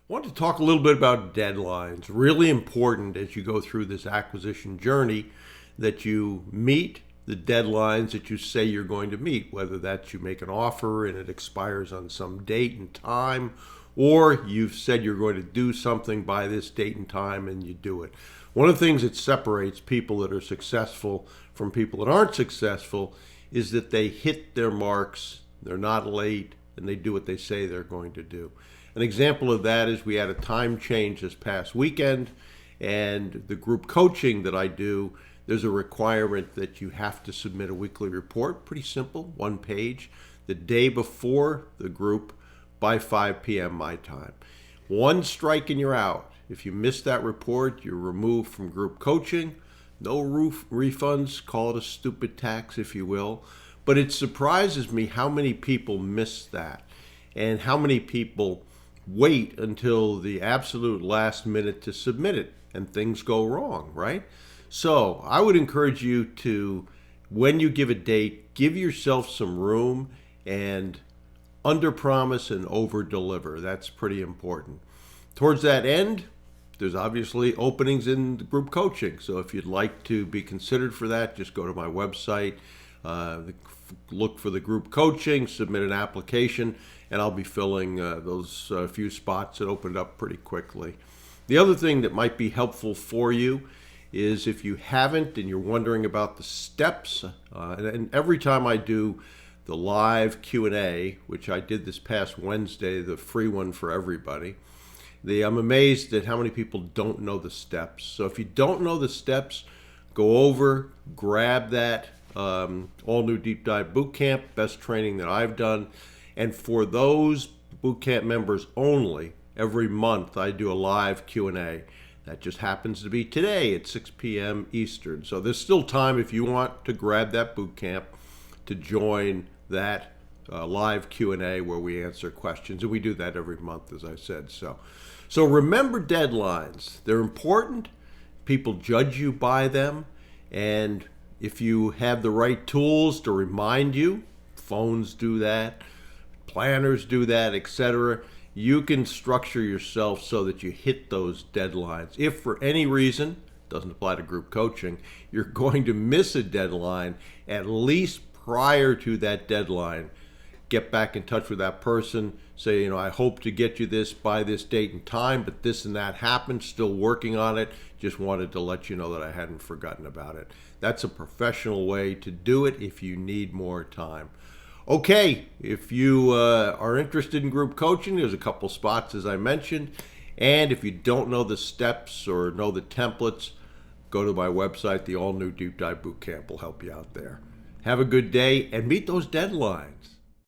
I want to talk a little bit about deadlines. Really important as you go through this acquisition journey that you meet the deadlines that you say you're going to meet, whether that's you make an offer and it expires on some date and time, or you've said you're going to do something by this date and time and you do it. One of the things that separates people that are successful from people that aren't successful is that they hit their marks, they're not late, and they do what they say they're going to do. An example of that is we had a time change this past weekend, and the group coaching that I do, there's a requirement that you have to submit a weekly report, pretty simple, one page, the day before the group by 5 p.m. my time. One strike and you're out. If you miss that report, you're removed from group coaching. No refunds, call it a stupid tax if you will. But it surprises me how many people miss that and how many people wait until the absolute last minute to submit it and things go wrong, right? So I would encourage you to, when you give a date, give yourself some room and under promise and over deliver. That's pretty important. Towards that end, there's obviously openings in the group coaching. So if you'd like to be considered for that, just go to my website, look for the group coaching, submit an application, and I'll be filling those few spots that opened up pretty quickly. The other thing that might be helpful for you is if you haven't and you're wondering about the steps, and every time I do the live Q&A, which I did this past Wednesday, the free one for everybody, I'm amazed at how many people don't know the steps. So if you don't know the steps, go over, grab that all new deep dive boot camp, best training that I've done. And for those boot camp members only, every month I do a live Q&A. That just happens to be today at 6 p.m. Eastern. So there's still time if you want to grab that boot camp to join that live Q&A where we answer questions. And we do that every month, as I said. So remember deadlines. They're important. People judge you by them. And if you have the right tools to remind you, phones do that, planners do that, etc., you can structure yourself so that you hit those deadlines. If for any reason, doesn't apply to group coaching, you're going to miss a deadline, at least prior to that deadline, get back in touch with that person, say, I hope to get you this by this date and time, but this and that happened, still working on it, just wanted to let you know that I hadn't forgotten about it. That's a professional way to do it if you need more time. Okay, if you are interested in group coaching, there's a couple spots as I mentioned, and if you don't know the steps or know the templates, go to my website. The all new Deep Dive Bootcamp will help you out there. Have a good day and meet those deadlines.